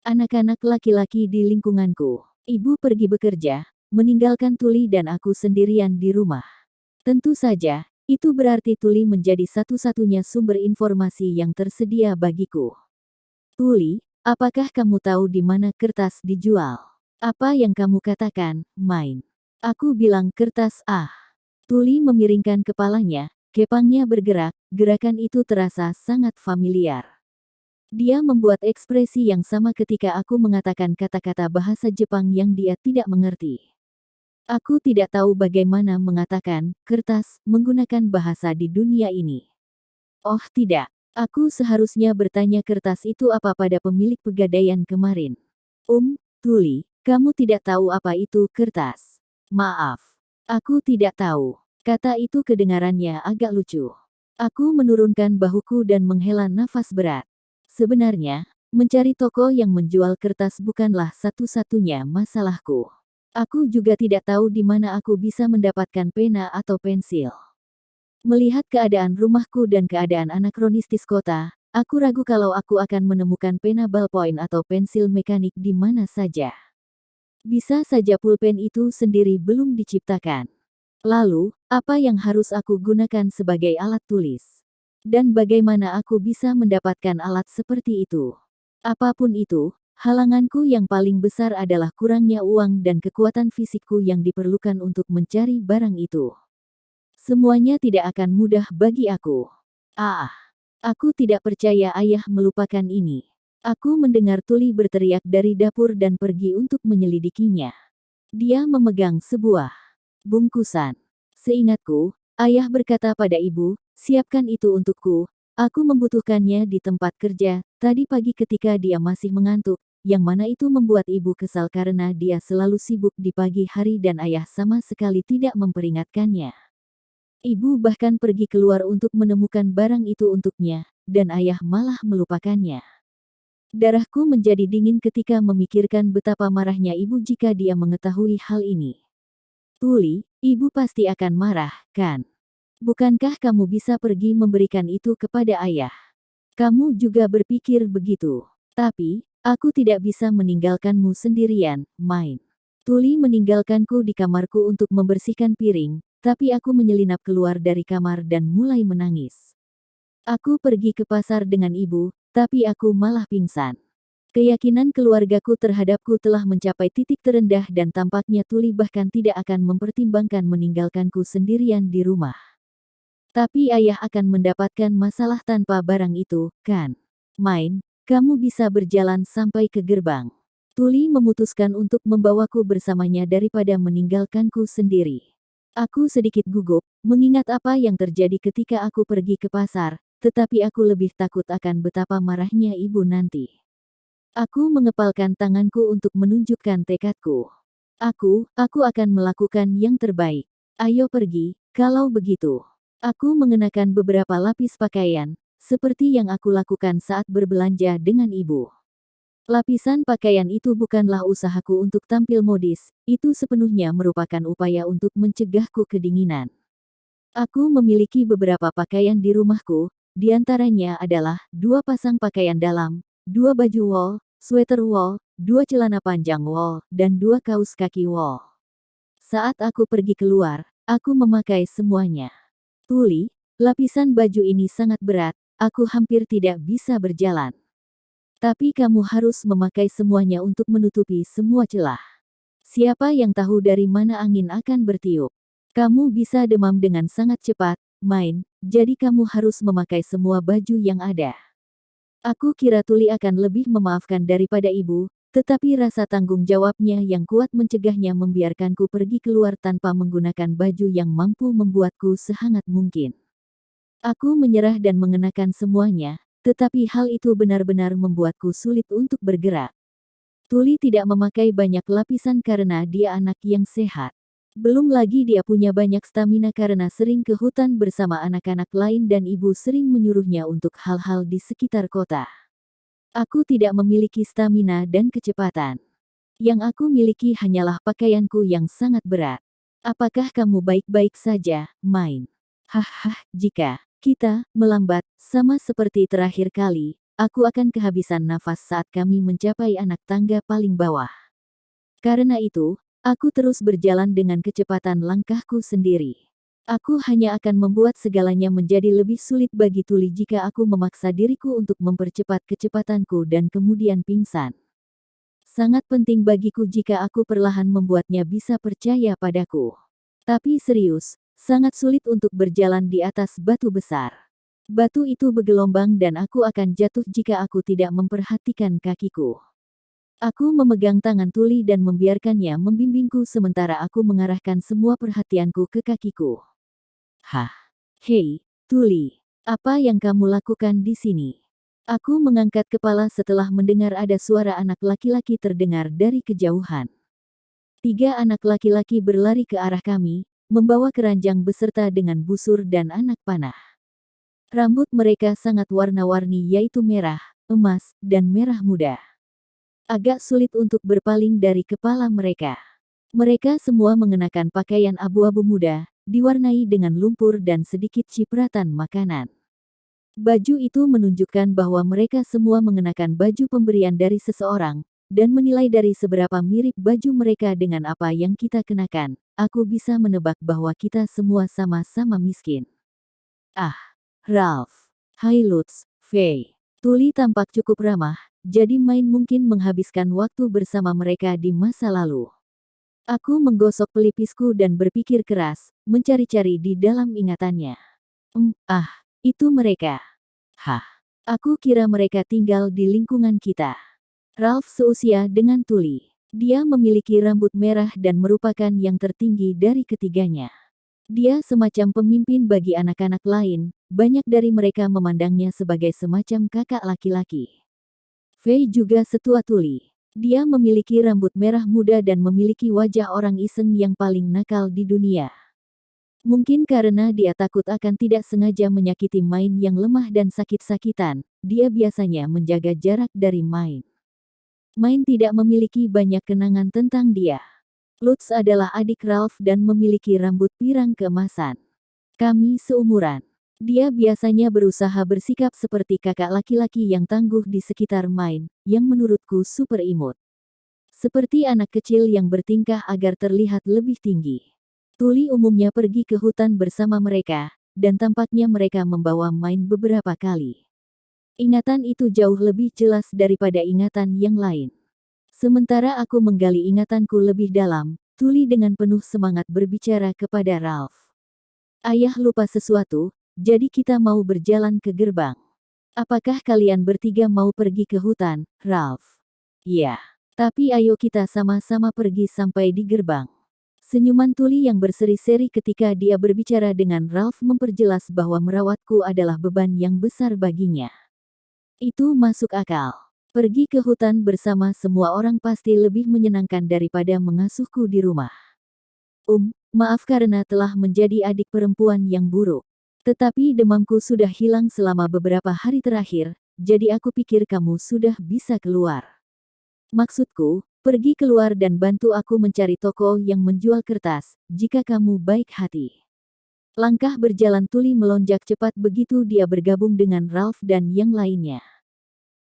anak-anak laki-laki di lingkunganku. Ibu pergi bekerja, meninggalkan Tuli dan aku sendirian di rumah. Tentu saja, itu berarti Tuli menjadi satu-satunya sumber informasi yang tersedia bagiku. Tuli, apakah kamu tahu di mana kertas dijual? Apa yang kamu katakan, main? Aku bilang kertas Tuli memiringkan kepalanya, kepangnya bergerak, gerakan itu terasa sangat familiar. Dia membuat ekspresi yang sama ketika aku mengatakan kata-kata bahasa Jepang yang dia tidak mengerti. Aku tidak tahu bagaimana mengatakan kertas menggunakan bahasa di dunia ini. Oh tidak, aku seharusnya bertanya kertas itu apa pada pemilik pegadaian kemarin. Tuli, kamu tidak tahu apa itu kertas. Maaf, aku tidak tahu. Kata itu kedengarannya agak lucu. Aku menurunkan bahuku dan menghela nafas berat. Sebenarnya, mencari toko yang menjual kertas bukanlah satu-satunya masalahku. Aku juga tidak tahu di mana aku bisa mendapatkan pena atau pensil. Melihat keadaan rumahku dan keadaan anakronistis kota, aku ragu kalau aku akan menemukan pena ballpoint atau pensil mekanik di mana saja. Bisa saja pulpen itu sendiri belum diciptakan. Lalu, apa yang harus aku gunakan sebagai alat tulis? Dan bagaimana aku bisa mendapatkan alat seperti itu? Apapun itu, halanganku yang paling besar adalah kurangnya uang dan kekuatan fisikku yang diperlukan untuk mencari barang itu. Semuanya tidak akan mudah bagi aku. Aku tidak percaya ayah melupakan ini. Aku mendengar Tuli berteriak dari dapur dan pergi untuk menyelidikinya. Dia memegang sebuah bungkusan. Seingatku, ayah berkata pada ibu, siapkan itu untukku. Aku membutuhkannya di tempat kerja, tadi pagi ketika dia masih mengantuk, yang mana itu membuat ibu kesal karena dia selalu sibuk di pagi hari dan ayah sama sekali tidak memperingatkannya. Ibu bahkan pergi keluar untuk menemukan barang itu untuknya, dan ayah malah melupakannya. Darahku menjadi dingin ketika memikirkan betapa marahnya ibu jika dia mengetahui hal ini. Tuli, ibu pasti akan marah, kan? Bukankah kamu bisa pergi memberikan itu kepada ayah? Kamu juga berpikir begitu. Tapi, aku tidak bisa meninggalkanmu sendirian, main. Tuli meninggalkanku di kamarku untuk membersihkan piring, tapi aku menyelinap keluar dari kamar dan mulai menangis. Aku pergi ke pasar dengan ibu, tapi aku malah pingsan. Keyakinan keluargaku terhadapku telah mencapai titik terendah dan tampaknya Tuli bahkan tidak akan mempertimbangkan meninggalkanku sendirian di rumah. Tapi ayah akan mendapatkan masalah tanpa barang itu, kan? Main, kamu bisa berjalan sampai ke gerbang. Tuli memutuskan untuk membawaku bersamanya daripada meninggalkanku sendiri. Aku sedikit gugup, mengingat apa yang terjadi ketika aku pergi ke pasar, tetapi aku lebih takut akan betapa marahnya ibu nanti. Aku mengepalkan tanganku untuk menunjukkan tekadku. Aku akan melakukan yang terbaik. Ayo pergi, kalau begitu. Aku mengenakan beberapa lapis pakaian, seperti yang aku lakukan saat berbelanja dengan ibu. Lapisan pakaian itu bukanlah usahaku untuk tampil modis, itu sepenuhnya merupakan upaya untuk mencegahku kedinginan. Aku memiliki beberapa pakaian di rumahku, di antaranya adalah 2 pasang pakaian dalam, 2 baju wol, sweater wol, 2 celana panjang wol, dan 2 kaos kaki wol. Saat aku pergi keluar, aku memakai semuanya. Tuli, lapisan baju ini sangat berat, aku hampir tidak bisa berjalan. Tapi kamu harus memakai semuanya untuk menutupi semua celah. Siapa yang tahu dari mana angin akan bertiup? Kamu bisa demam dengan sangat cepat, main, jadi kamu harus memakai semua baju yang ada. Aku kira Tuli akan lebih memaafkan daripada ibu, tetapi rasa tanggung jawabnya yang kuat mencegahnya membiarkanku pergi keluar tanpa menggunakan baju yang mampu membuatku sehangat mungkin. Aku menyerah dan mengenakan semuanya, tetapi hal itu benar-benar membuatku sulit untuk bergerak. Tuli tidak memakai banyak lapisan karena dia anak yang sehat. Belum lagi dia punya banyak stamina karena sering ke hutan bersama anak-anak lain dan ibu sering menyuruhnya untuk hal-hal di sekitar kota. Aku tidak memiliki stamina dan kecepatan. Yang aku miliki hanyalah pakaianku yang sangat berat. Apakah kamu baik-baik saja, main? Jika kita melambat, sama seperti terakhir kali, aku akan kehabisan nafas saat kami mencapai anak tangga paling bawah. Karena itu, aku terus berjalan dengan kecepatan langkahku sendiri. Aku hanya akan membuat segalanya menjadi lebih sulit bagi Tuli jika aku memaksa diriku untuk mempercepat kecepatanku dan kemudian pingsan. Sangat penting bagiku jika aku perlahan membuatnya bisa percaya padaku. Tapi serius, sangat sulit untuk berjalan di atas batu besar. Batu itu bergelombang dan aku akan jatuh jika aku tidak memperhatikan kakiku. Aku memegang tangan Tuli dan membiarkannya membimbingku sementara aku mengarahkan semua perhatianku ke kakiku. Hah? Hei, Tuli, apa yang kamu lakukan di sini? Aku mengangkat kepala setelah mendengar ada suara anak laki-laki terdengar dari kejauhan. 3 anak laki-laki berlari ke arah kami, membawa keranjang beserta dengan busur dan anak panah. Rambut mereka sangat warna-warni yaitu merah, emas, dan merah muda. Agak sulit untuk berpaling dari kepala mereka. Mereka semua mengenakan pakaian abu-abu muda, diwarnai dengan lumpur dan sedikit cipratan makanan. Baju itu menunjukkan bahwa mereka semua mengenakan baju pemberian dari seseorang, dan menilai dari seberapa mirip baju mereka dengan apa yang kita kenakan, aku bisa menebak bahwa kita semua sama-sama miskin. Ah, Ralph. Hai Lutz, Faye. Tuli tampak cukup ramah, jadi main mungkin menghabiskan waktu bersama mereka di masa lalu. Aku menggosok pelipisku dan berpikir keras, mencari-cari di dalam ingatannya. Itu mereka. Hah, aku kira mereka tinggal di lingkungan kita. Ralph seusia dengan Tuli. Dia memiliki rambut merah dan merupakan yang tertinggi dari ketiganya. Dia semacam pemimpin bagi anak-anak lain, banyak dari mereka memandangnya sebagai semacam kakak laki-laki. Faye juga setua Tuli. Dia memiliki rambut merah muda dan memiliki wajah orang iseng yang paling nakal di dunia. Mungkin karena dia takut akan tidak sengaja menyakiti Main yang lemah dan sakit-sakitan, dia biasanya menjaga jarak dari Main. Main tidak memiliki banyak kenangan tentang dia. Lutz adalah adik Ralph dan memiliki rambut pirang keemasan. Kami seumuran. Dia biasanya berusaha bersikap seperti kakak laki-laki yang tangguh di sekitar Main, yang menurutku super imut. Seperti anak kecil yang bertingkah agar terlihat lebih tinggi. Tuli umumnya pergi ke hutan bersama mereka, dan tampaknya mereka membawa Main beberapa kali. Ingatan itu jauh lebih jelas daripada ingatan yang lain. Sementara aku menggali ingatanku lebih dalam, Tuli dengan penuh semangat berbicara kepada Ralph. Ayah lupa sesuatu, jadi kita mau berjalan ke gerbang. Apakah kalian bertiga mau pergi ke hutan, Ralph? Ya, tapi ayo kita sama-sama pergi sampai di gerbang. Senyuman Tuli yang berseri-seri ketika dia berbicara dengan Ralph memperjelas bahwa merawatku adalah beban yang besar baginya. Itu masuk akal. Pergi ke hutan bersama semua orang pasti lebih menyenangkan daripada mengasuhku di rumah. Maaf karena telah menjadi adik perempuan yang buruk. Tetapi demamku sudah hilang selama beberapa hari terakhir, jadi aku pikir kamu sudah bisa keluar. Maksudku, pergi keluar dan bantu aku mencari toko yang menjual kertas, jika kamu baik hati. Langkah berjalan Tuli melonjak cepat begitu dia bergabung dengan Ralph dan yang lainnya.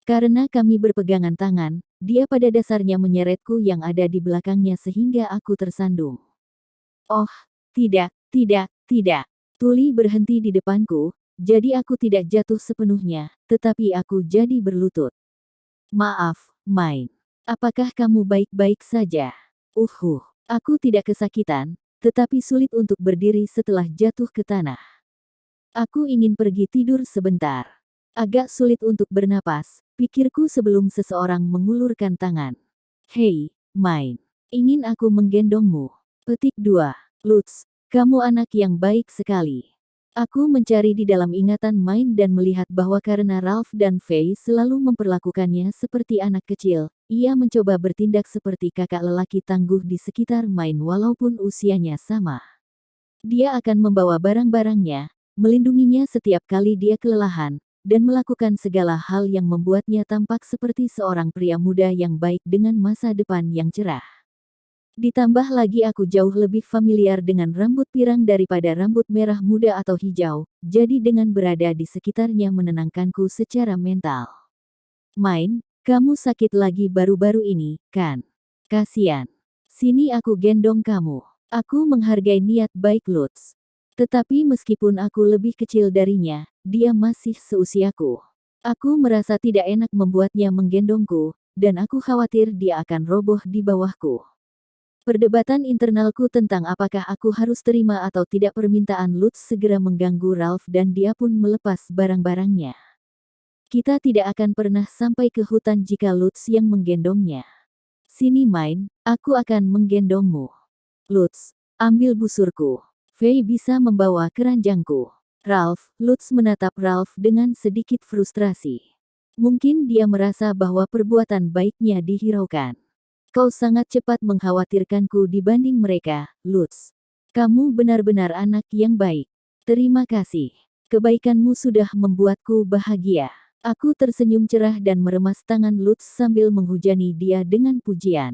Karena kami berpegangan tangan, dia pada dasarnya menyeretku yang ada di belakangnya sehingga aku tersandung. Oh, tidak. Tuli berhenti di depanku, jadi aku tidak jatuh sepenuhnya, tetapi aku jadi berlutut. Maaf, Main. Apakah kamu baik-baik saja? Aku tidak kesakitan, tetapi sulit untuk berdiri setelah jatuh ke tanah. Aku ingin pergi tidur sebentar. Agak sulit untuk bernapas, pikirku sebelum seseorang mengulurkan tangan. Hei, Main. Ingin aku menggendongmu. Petik 2. Lutz, kamu anak yang baik sekali. Aku mencari di dalam ingatan Main dan melihat bahwa karena Ralph dan Faye selalu memperlakukannya seperti anak kecil, ia mencoba bertindak seperti kakak lelaki tangguh di sekitar Main walaupun usianya sama. Dia akan membawa barang-barangnya, melindunginya setiap kali dia kelelahan, dan melakukan segala hal yang membuatnya tampak seperti seorang pria muda yang baik dengan masa depan yang cerah. Ditambah lagi aku jauh lebih familiar dengan rambut pirang daripada rambut merah muda atau hijau, jadi dengan berada di sekitarnya menenangkanku secara mental. Main, kamu sakit lagi baru-baru ini, kan? Kasian. Sini aku gendong kamu. Aku menghargai niat baik Lutz. Tetapi meskipun aku lebih kecil darinya, dia masih seusiaku. Aku merasa tidak enak membuatnya menggendongku, dan aku khawatir dia akan roboh di bawahku. Perdebatan internalku tentang apakah aku harus terima atau tidak permintaan Lutz segera mengganggu Ralph dan dia pun melepas barang-barangnya. Kita tidak akan pernah sampai ke hutan jika Lutz yang menggendongnya. Sini main, aku akan menggendongmu. Lutz, ambil busurku. Fei bisa membawa keranjangku. Lutz menatap Ralph dengan sedikit frustrasi. Mungkin dia merasa bahwa perbuatan baiknya dihiraukan. Kau sangat cepat mengkhawatirkanku dibanding mereka, Lutz. Kamu benar-benar anak yang baik. Terima kasih. Kebaikanmu sudah membuatku bahagia. Aku tersenyum cerah dan meremas tangan Lutz sambil menghujani dia dengan pujian.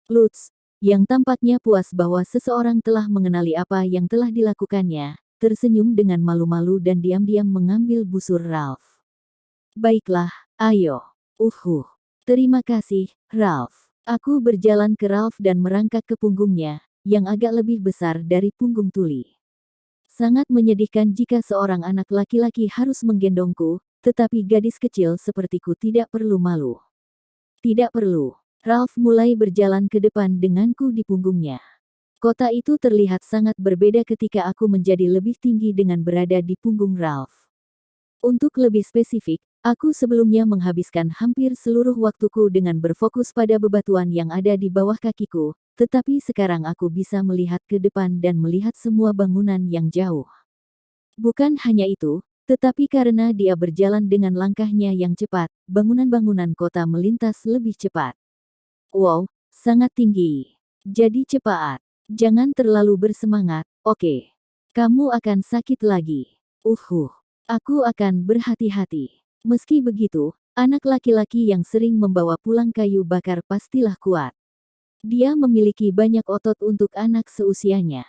Lutz, yang tampaknya puas bahwa seseorang telah mengenali apa yang telah dilakukannya, tersenyum dengan malu-malu dan diam-diam mengambil busur Ralph. Baiklah, ayo. Terima kasih, Ralph. Aku berjalan ke Ralph dan merangkak ke punggungnya, yang agak lebih besar dari punggung Tuli. Sangat menyedihkan jika seorang anak laki-laki harus menggendongku, tetapi gadis kecil sepertiku tidak perlu malu. Tidak perlu. Ralph mulai berjalan ke depan denganku di punggungnya. Kota itu terlihat sangat berbeda ketika aku menjadi lebih tinggi dengan berada di punggung Ralph. Untuk lebih spesifik, aku sebelumnya menghabiskan hampir seluruh waktuku dengan berfokus pada bebatuan yang ada di bawah kakiku, tetapi sekarang aku bisa melihat ke depan dan melihat semua bangunan yang jauh. Bukan hanya itu, tetapi karena dia berjalan dengan langkahnya yang cepat, bangunan-bangunan kota melintas lebih cepat. Wow, sangat tinggi. Jadi cepat. Jangan terlalu bersemangat, oke? Kamu akan sakit lagi. Aku akan berhati-hati. Meski begitu, anak laki-laki yang sering membawa pulang kayu bakar pastilah kuat. Dia memiliki banyak otot untuk anak seusianya.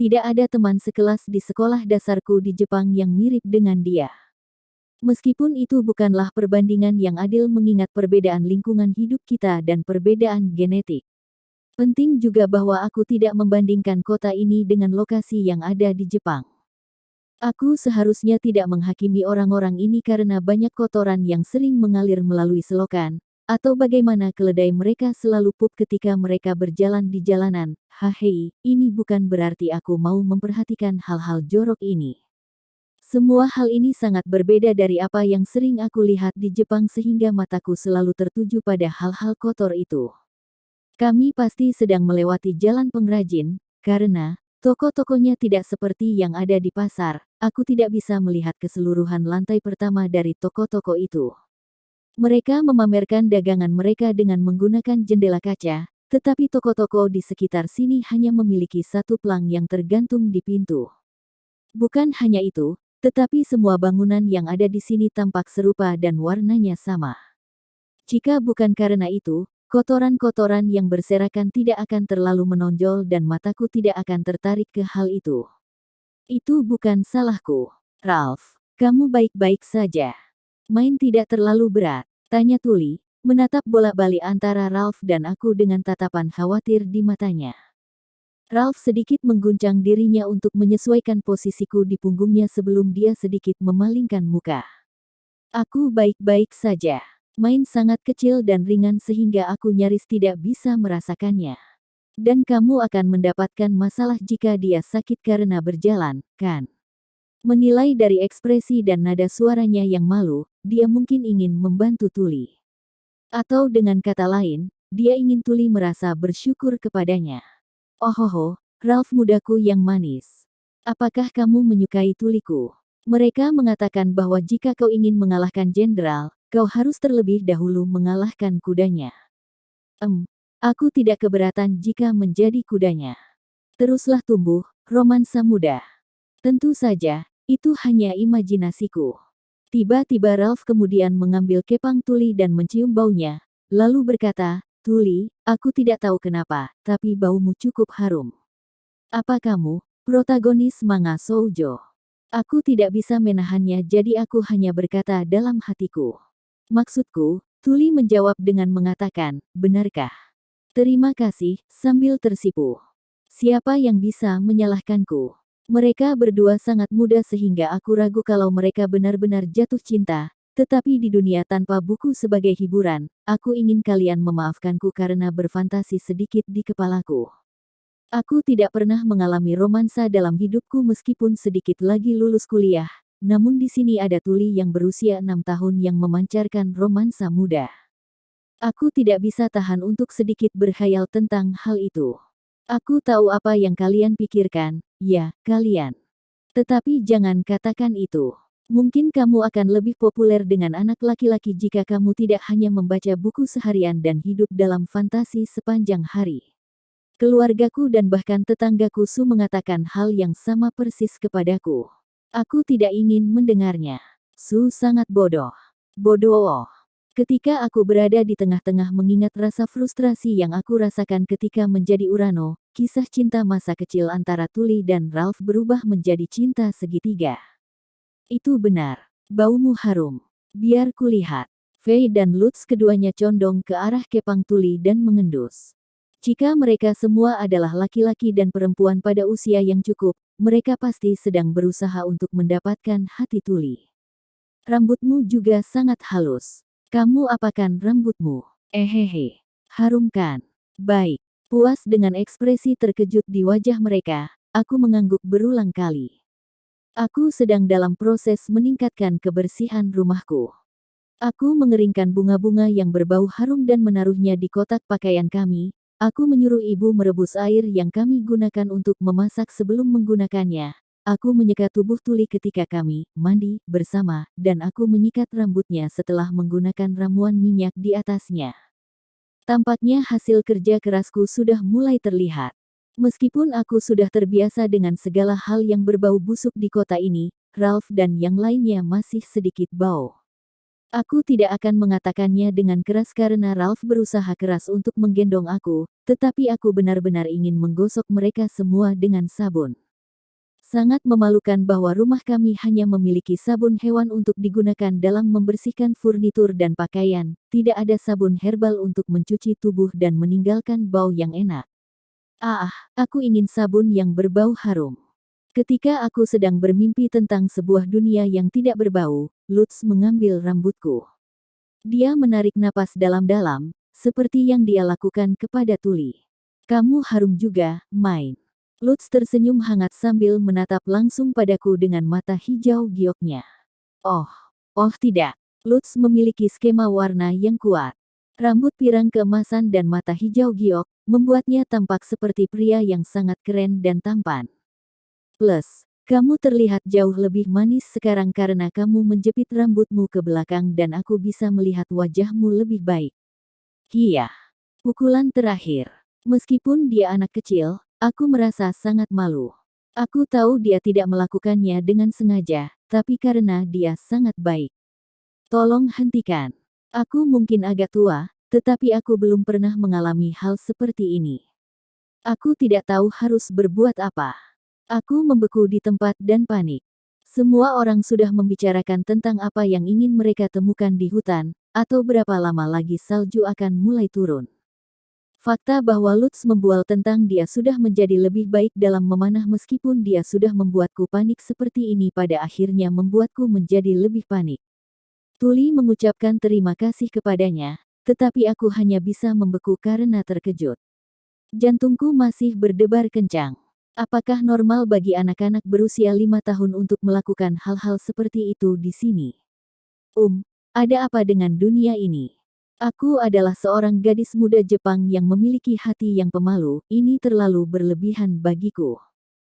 Tidak ada teman sekelas di sekolah dasarku di Jepang yang mirip dengan dia. Meskipun itu bukanlah perbandingan yang adil mengingat perbedaan lingkungan hidup kita dan perbedaan genetik. Penting juga bahwa aku tidak membandingkan kota ini dengan lokasi yang ada di Jepang. Aku seharusnya tidak menghakimi orang-orang ini karena banyak kotoran yang sering mengalir melalui selokan, atau bagaimana keledai mereka selalu pup ketika mereka berjalan di jalanan. Hahei, ini bukan berarti aku mau memperhatikan hal-hal jorok ini. Semua hal ini sangat berbeda dari apa yang sering aku lihat di Jepang sehingga mataku selalu tertuju pada hal-hal kotor itu. Kami pasti sedang melewati jalan pengrajin, karena toko-tokonya tidak seperti yang ada di pasar. Aku tidak bisa melihat keseluruhan lantai pertama dari toko-toko itu. Mereka memamerkan dagangan mereka dengan menggunakan jendela kaca, tetapi toko-toko di sekitar sini hanya memiliki satu pelang yang tergantung di pintu. Bukan hanya itu, tetapi semua bangunan yang ada di sini tampak serupa dan warnanya sama. Jika bukan karena itu, kotoran-kotoran yang berserakan tidak akan terlalu menonjol dan mataku tidak akan tertarik ke hal itu. Itu bukan salahku. Ralph, kamu baik-baik saja. Main tidak terlalu berat, tanya Tuli, menatap bolak-balik antara Ralph dan aku dengan tatapan khawatir di matanya. Ralph sedikit mengguncang dirinya untuk menyesuaikan posisiku di punggungnya sebelum dia sedikit memalingkan muka. Aku baik-baik saja. Main sangat kecil dan ringan sehingga aku nyaris tidak bisa merasakannya. Dan kamu akan mendapatkan masalah jika dia sakit karena berjalan, kan? Menilai dari ekspresi dan nada suaranya yang malu, dia mungkin ingin membantu Tuli. Atau dengan kata lain, dia ingin Tuli merasa bersyukur kepadanya. Ohoho, Ralph mudaku yang manis. Apakah kamu menyukai Tuliku? Mereka mengatakan bahwa jika kau ingin mengalahkan jenderal, kau harus terlebih dahulu mengalahkan kudanya. Aku tidak keberatan jika menjadi kudanya. Teruslah tumbuh, romansa muda. Tentu saja, itu hanya imajinasiku. Tiba-tiba Ralph kemudian mengambil kepang Tuli dan mencium baunya, lalu berkata, Tuli, aku tidak tahu kenapa, tapi baumu cukup harum. Apa kamu, protagonis manga shoujo? Aku tidak bisa menahannya jadi aku hanya berkata dalam hatiku. Maksudku, Tuli menjawab dengan mengatakan, benarkah? Terima kasih, sambil tersipu. Siapa yang bisa menyalahkanku? Mereka berdua sangat muda sehingga aku ragu kalau mereka benar-benar jatuh cinta, tetapi di dunia tanpa buku sebagai hiburan, aku ingin kalian memaafkanku karena berfantasi sedikit di kepalaku. Aku tidak pernah mengalami romansa dalam hidupku meskipun sedikit lagi lulus kuliah, namun di sini ada Tuli yang berusia 6 tahun yang memancarkan romansa muda. Aku tidak bisa tahan untuk sedikit berkhayal tentang hal itu. Aku tahu apa yang kalian pikirkan, ya, kalian. Tetapi jangan katakan itu. Mungkin kamu akan lebih populer dengan anak laki-laki jika kamu tidak hanya membaca buku seharian dan hidup dalam fantasi sepanjang hari. Keluargaku dan bahkan tetanggaku mengatakan hal yang sama persis kepadaku. Aku tidak ingin mendengarnya. Sangat bodoh. Bodoh. Ketika aku berada di tengah-tengah mengingat rasa frustrasi yang aku rasakan ketika menjadi Urano, kisah cinta masa kecil antara Tuli dan Ralph berubah menjadi cinta segitiga. Itu benar. Baumu harum. Biar kulihat. Faye dan Lutz keduanya condong ke arah kepang Tuli dan mengendus. Jika mereka semua adalah laki-laki dan perempuan pada usia yang cukup, mereka pasti sedang berusaha untuk mendapatkan hati Tuli. Rambutmu juga sangat halus. Kamu apakan rambutmu? Hehehe. Harum kan? Baik. Puas dengan ekspresi terkejut di wajah mereka, aku mengangguk berulang kali. Aku sedang dalam proses meningkatkan kebersihan rumahku. Aku mengeringkan bunga-bunga yang berbau harum dan menaruhnya di kotak pakaian kami. Aku menyuruh ibu merebus air yang kami gunakan untuk memasak sebelum menggunakannya. Aku menyeka tubuh Tuli ketika kami mandi bersama, dan aku menyikat rambutnya setelah menggunakan ramuan minyak di atasnya. Tampaknya hasil kerja kerasku sudah mulai terlihat. Meskipun aku sudah terbiasa dengan segala hal yang berbau busuk di kota ini, Ralph dan yang lainnya masih sedikit bau. Aku tidak akan mengatakannya dengan keras karena Ralph berusaha keras untuk menggendong aku, tetapi aku benar-benar ingin menggosok mereka semua dengan sabun. Sangat memalukan bahwa rumah kami hanya memiliki sabun hewan untuk digunakan dalam membersihkan furnitur dan pakaian, tidak ada sabun herbal untuk mencuci tubuh dan meninggalkan bau yang enak. Aku ingin sabun yang berbau harum. Ketika aku sedang bermimpi tentang sebuah dunia yang tidak berbau, Lutz mengambil rambutku. Dia menarik napas dalam-dalam, seperti yang dia lakukan kepada Tuli. Kamu harum juga, Main. Lutz tersenyum hangat sambil menatap langsung padaku dengan mata hijau gioknya. Oh tidak. Lutz memiliki skema warna yang kuat. Rambut pirang keemasan dan mata hijau giok, membuatnya tampak seperti pria yang sangat keren dan tampan. Plus, kamu terlihat jauh lebih manis sekarang karena kamu menjepit rambutmu ke belakang dan aku bisa melihat wajahmu lebih baik. Iya. Pukulan terakhir. Meskipun dia anak kecil, aku merasa sangat malu. Aku tahu dia tidak melakukannya dengan sengaja, tapi karena dia sangat baik. Tolong hentikan. Aku mungkin agak tua, tetapi aku belum pernah mengalami hal seperti ini. Aku tidak tahu harus berbuat apa. Aku membeku di tempat dan panik. Semua orang sudah membicarakan tentang apa yang ingin mereka temukan di hutan, atau berapa lama lagi salju akan mulai turun. Fakta bahwa Lutz membual tentang dia sudah menjadi lebih baik dalam memanah meskipun dia sudah membuatku panik seperti ini pada akhirnya membuatku menjadi lebih panik. Tuli mengucapkan terima kasih kepadanya, tetapi aku hanya bisa membeku karena terkejut. Jantungku masih berdebar kencang. Apakah normal bagi anak-anak berusia 5 tahun untuk melakukan hal-hal seperti itu di sini? Ada apa dengan dunia ini? Aku adalah seorang gadis muda Jepang yang memiliki hati yang pemalu, ini terlalu berlebihan bagiku.